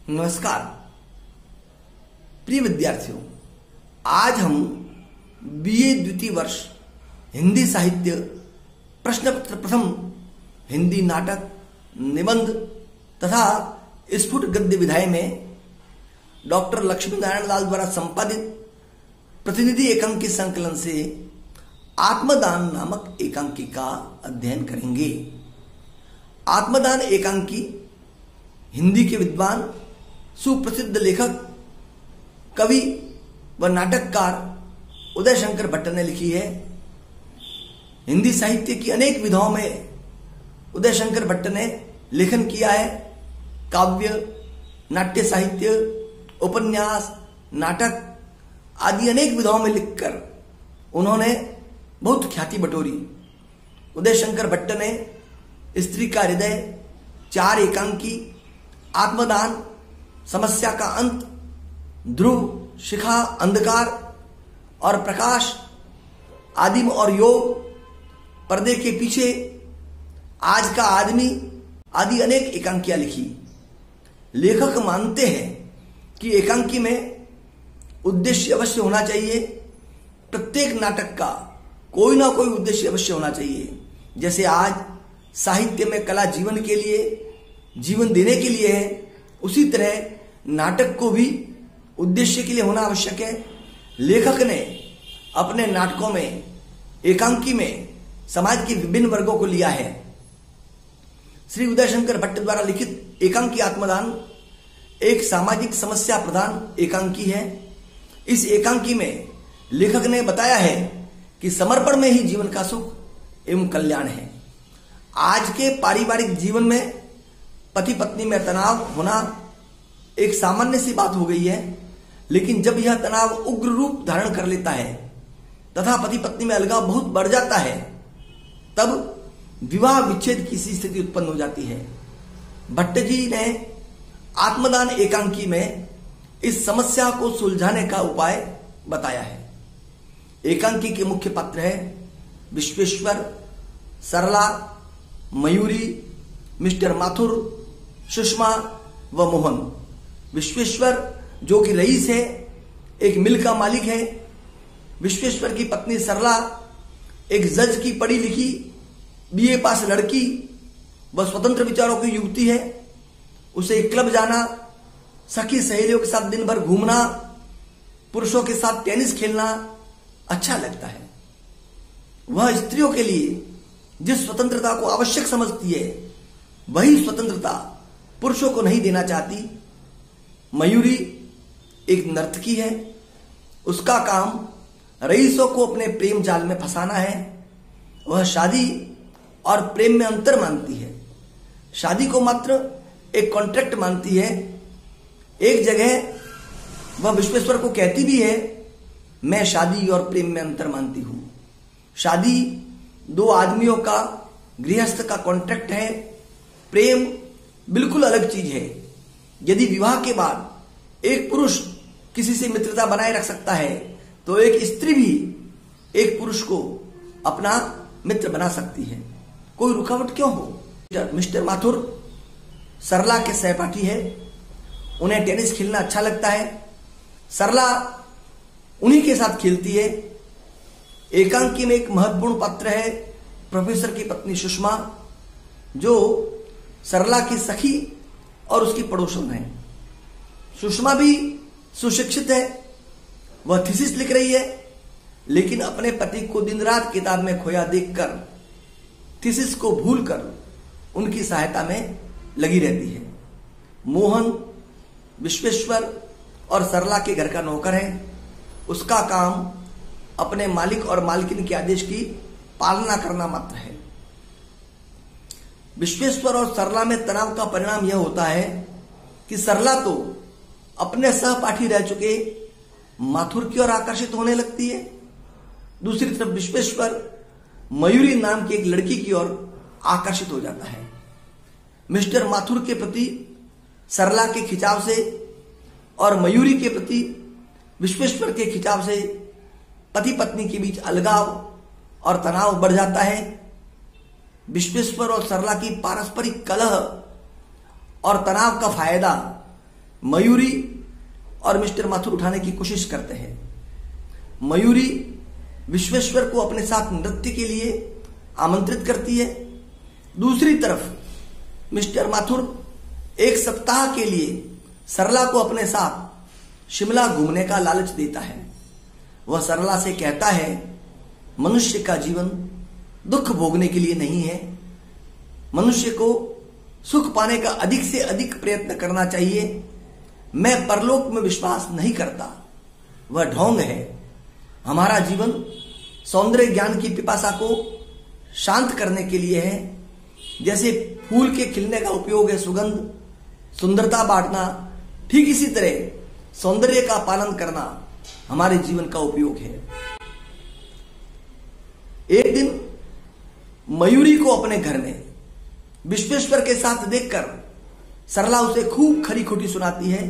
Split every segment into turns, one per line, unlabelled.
नमस्कार प्रिय विद्यार्थियों, आज हम बीए द्वितीय वर्ष हिंदी साहित्य प्रश्न पत्र प्रथम हिंदी नाटक निबंध तथा स्फुट गद्य विधाय में डॉक्टर लक्ष्मी नारायण लाल द्वारा संपादित प्रतिनिधि एकांकी संकलन से आत्मदान नामक एकांकी का अध्ययन करेंगे। आत्मदान एकांकी हिंदी के विद्वान सुप्रसिद्ध लेखक, कवि व नाटककार उदय शंकर भट्ट ने लिखी है। हिंदी साहित्य की अनेक विधाओं में उदय शंकर भट्ट ने लेखन किया है। काव्य, नाट्य साहित्य, उपन्यास, नाटक आदि अनेक विधाओं में लिखकर उन्होंने बहुत ख्याति बटोरी। उदय शंकर भट्ट ने स्त्री का हृदय, चार एकांकी, आत्मदान, समस्या का अंत, ध्रुव, शिखा, अंधकार और प्रकाश, आदिम और योग, पर्दे के पीछे, आज का आदमी आदि अनेक एकांकियां लिखी। लेखक मानते हैं कि एकांकी में उद्देश्य अवश्य होना चाहिए। प्रत्येक नाटक का कोई ना कोई उद्देश्य अवश्य होना चाहिए। जैसे आज साहित्य में कला जीवन के लिए, जीवन देने के लिए है, उसी तरह नाटक को भी उद्देश्य के लिए होना आवश्यक है। लेखक ने अपने नाटकों में, एकांकी में समाज के विभिन्न वर्गों को लिया है। श्री उदय शंकर भट्ट द्वारा लिखित एकांकी आत्मदान एक सामाजिक समस्या प्रधान एकांकी है। इस एकांकी में लेखक ने बताया है कि समर्पण में ही जीवन का सुख एवं कल्याण है। आज के पारिवारिक जीवन में पति पत्नी में तनाव होना एक सामान्य सी बात हो गई है, लेकिन जब यह तनाव उग्र रूप धारण कर लेता है तथा पति पत्नी में अलगाव बहुत बढ़ जाता है, तब विवाह विच्छेद की सी स्थिति उत्पन्न हो जाती है। भट्ट जी ने आत्मदान एकांकी में इस समस्या को सुलझाने का उपाय बताया है। एकांकी के मुख्य पात्र है विश्वेश्वर, सरला, मयूरी, मिस्टर माथुर, सुषमा व मोहन। विश्वेश्वर जो कि रईस है, एक मिल का मालिक है। विश्वेश्वर की पत्नी सरला एक जज की पढ़ी लिखी बीए पास लड़की व स्वतंत्र विचारों की युवती है। उसे क्लब जाना, सखी सहेलियों के साथ दिन भर घूमना, पुरुषों के साथ टेनिस खेलना अच्छा लगता है। वह स्त्रियों के लिए जिस स्वतंत्रता को आवश्यक समझती है, वही स्वतंत्रता पुरुषों को नहीं देना चाहती। मयूरी एक नर्तकी है। उसका काम रईसों को अपने प्रेम जाल में फंसाना है। वह शादी और प्रेम में अंतर मानती है। शादी को मात्र एक कॉन्ट्रैक्ट मानती है। एक जगह वह विश्वेश्वर को कहती भी है, मैं शादी और प्रेम में अंतर मानती हूं। शादी दो आदमियों का, गृहस्थ का कॉन्ट्रैक्ट है। प्रेम बिल्कुल अलग चीज है। यदि विवाह के बाद एक पुरुष किसी से मित्रता बनाए रख सकता है, तो एक स्त्री भी एक पुरुष को अपना मित्र बना सकती है। कोई रुकावट क्यों हो। मिस्टर माथुर सरला के सहपाठी है। उन्हें टेनिस खेलना अच्छा लगता है। सरला उन्हीं के साथ खेलती है। एकांकी में एक महत्वपूर्ण पात्र है प्रोफेसर की पत्नी सुषमा, जो सरला की सखी और उसकी पड़ोसन है। सुषमा भी सुशिक्षित है। वह थीसिस लिख रही है, लेकिन अपने पति को दिन रात किताब में खोया देखकर थीसिस को भूलकर उनकी सहायता में लगी रहती है। मोहन विश्वेश्वर और सरला के घर का नौकर है। उसका काम अपने मालिक और मालकिन के आदेश की पालना करना मात्र है। विश्वेश्वर और सरला में तनाव का परिणाम यह होता है कि सरला तो अपने सहपाठी रह चुके माथुर की ओर आकर्षित होने लगती है। दूसरी तरफ विश्वेश्वर मयूरी नाम की एक लड़की की ओर आकर्षित हो जाता है। मिस्टर माथुर के प्रति सरला के खिंचाव से और मयूरी के प्रति विश्वेश्वर के खिंचाव से पति पत्नी के बीच अलगाव और तनाव बढ़ जाता है। विश्वेश्वर और सरला की पारस्परिक कलह और तनाव का फायदा मयूरी और मिस्टर माथुर उठाने की कोशिश करते हैं। मयूरी विश्वेश्वर को अपने साथ नृत्य के लिए आमंत्रित करती है। दूसरी तरफ मिस्टर माथुर एक सप्ताह के लिए सरला को अपने साथ शिमला घूमने का लालच देता है। वह सरला से कहता है, मनुष्य का जीवन दुख भोगने के लिए नहीं है। मनुष्य को सुख पाने का अधिक से अधिक प्रयत्न करना चाहिए। मैं परलोक में विश्वास नहीं करता, वह ढोंग है। हमारा जीवन सौंदर्य ज्ञान की पिपासा को शांत करने के लिए है। जैसे फूल के खिलने का उपयोग है सुगंध, सुंदरता बांटना, ठीक इसी तरह सौंदर्य का पालन करना हमारे जीवन का उपयोग है। एक दिन मयूरी को अपने घर में विश्वेश्वर के साथ देखकर सरला उसे खूब खरी खोटी सुनाती है।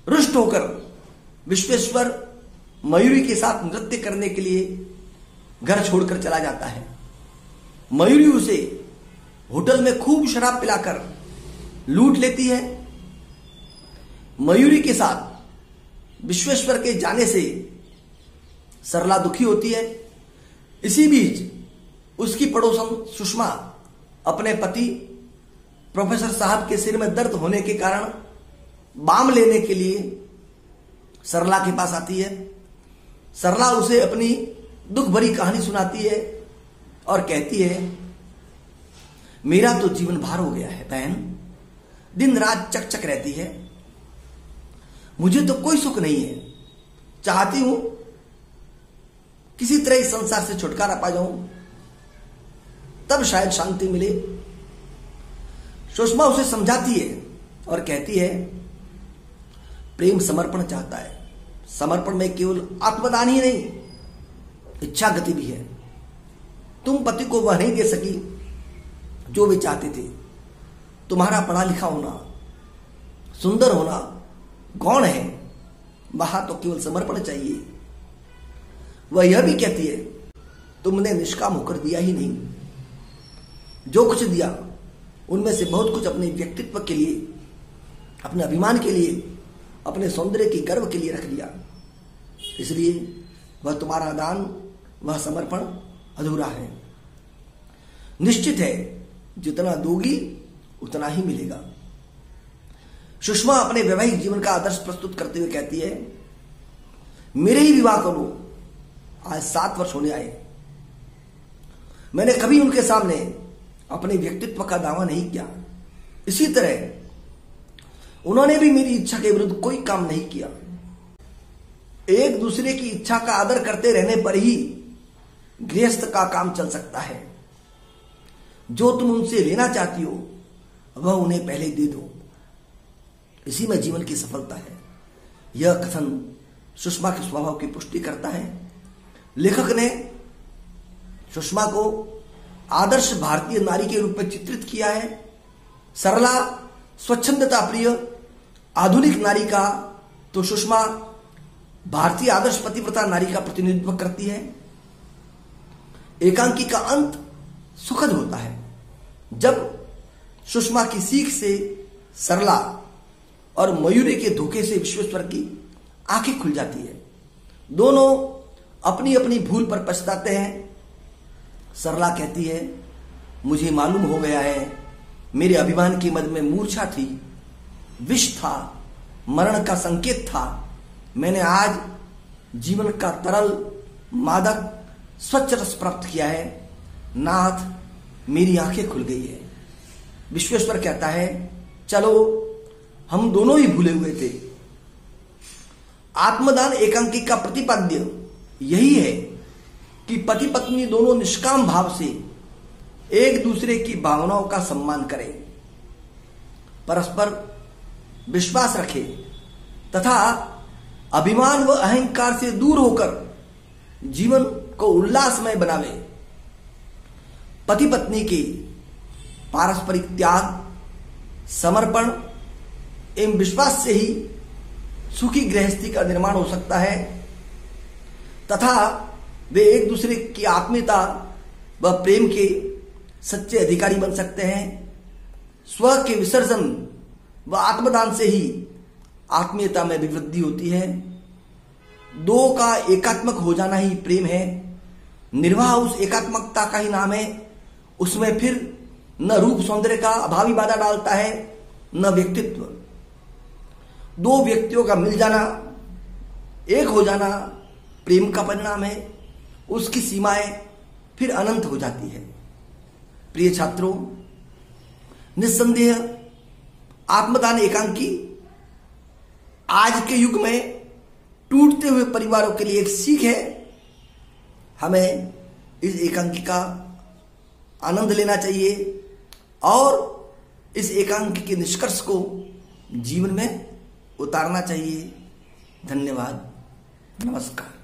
रुष्ट होकर विश्वेश्वर मयूरी के साथ नृत्य करने के लिए घर छोड़कर चला जाता है। मयूरी उसे होटल में खूब शराब पिलाकर लूट लेती है। मयूरी के साथ विश्वेश्वर के जाने से सरला दुखी होती है। इसी बीच उसकी पड़ोसन सुषमा अपने पति प्रोफेसर साहब के सिर में दर्द होने के कारण बाम लेने के लिए सरला के पास आती है। सरला उसे अपनी दुख भरी कहानी सुनाती है और कहती है, मेरा तो जीवन भार हो गया है बहन, दिन रात चकचक रहती है, मुझे तो कोई सुख नहीं है। चाहती हूं किसी तरह इस संसार से छुटकारा पा जाऊं, तब शायद शांति मिले। सुषमा उसे समझाती है और कहती है, प्रेम समर्पण चाहता है। समर्पण में केवल आत्मदान ही नहीं, इच्छा गति भी है। तुम पति को वह नहीं दे सकी जो वे चाहते थे। तुम्हारा पढ़ा लिखा होना, सुंदर होना गौण है, वहां तो केवल समर्पण चाहिए। वह यह भी कहती है, तुमने निष्काम होकर दिया ही नहीं। जो कुछ दिया उनमें से बहुत कुछ अपने व्यक्तित्व के लिए, अपने अभिमान के लिए, अपने सौंदर्य की गर्व के लिए रख दिया। इसलिए वह तुम्हारा दान, वह समर्पण अधूरा है। निश्चित है जितना दोगी उतना ही मिलेगा। सुषमा अपने वैवाहिक जीवन का आदर्श प्रस्तुत करते हुए कहती है, मेरे ही विवाह को आज 7 वर्ष होने आए। मैंने कभी उनके सामने अपने व्यक्तित्व का दावा नहीं किया। इसी तरह उन्होंने भी मेरी इच्छा के विरुद्ध कोई काम नहीं किया। एक दूसरे की इच्छा का आदर करते रहने पर ही गृहस्थ का काम चल सकता है। जो तुम उनसे लेना चाहती हो वह उन्हें पहले दे दो, इसी में जीवन की सफलता है। यह कथन सुषमा के स्वभाव की पुष्टि करता है। लेखक ने सुषमा को आदर्श भारतीय नारी के रूप में चित्रित किया है। सरला स्वच्छंदता प्रिय आधुनिक नारी का तो सुषमा भारतीय आदर्श पतिव्रता नारी का प्रतिनिधित्व करती है। एकांकी का अंत सुखद होता है जब सुषमा की सीख से सरला और मयूरी के धोखे से विश्वेश्वर की आंखें खुल जाती है। दोनों अपनी अपनी भूल पर पछताते हैं। सरला कहती है, मुझे मालूम हो गया है, मेरे अभिमान की मद में मूर्छा थी, विष था, मरण का संकेत था। मैंने आज जीवन का तरल मादक स्वच्छ रस प्राप्त किया है। नाथ, मेरी आंखें खुल गई है। विश्वेश्वर कहता है, चलो हम दोनों ही भूले हुए थे। आत्मदान एकांकी का प्रतिपाद्य यही है कि पति पत्नी दोनों निष्काम भाव से एक दूसरे की भावनाओं का सम्मान करें, परस्पर विश्वास रखें तथा अभिमान व अहंकार से दूर होकर जीवन को उल्लासमय बनावे। पति पत्नी के पारस्परिक त्याग, समर्पण एवं विश्वास से ही सुखी गृहस्थी का निर्माण हो सकता है तथा वे एक दूसरे की आत्मीयता व प्रेम के सच्चे अधिकारी बन सकते हैं। स्व के विसर्जन व आत्मदान से ही आत्मीयता में विवृद्धि होती है। दो का एकात्मक हो जाना ही प्रेम है। निर्वाह उस एकात्मकता का ही नाम है। उसमें फिर न रूप सौंदर्य का अभावी बाधा डालता है, न व्यक्तित्व। दो व्यक्तियों का मिल जाना, एक हो जाना प्रेम का परिणाम है। उसकी सीमाएं फिर अनंत हो जाती है। प्रिय छात्रों, निस्संदेह आत्मदान एकांकी आज के युग में टूटते हुए परिवारों के लिए एक सीख है। हमें इस एकांकी का आनंद लेना चाहिए और इस एकांकी के निष्कर्ष को जीवन में उतारना चाहिए। धन्यवाद, नमस्कार।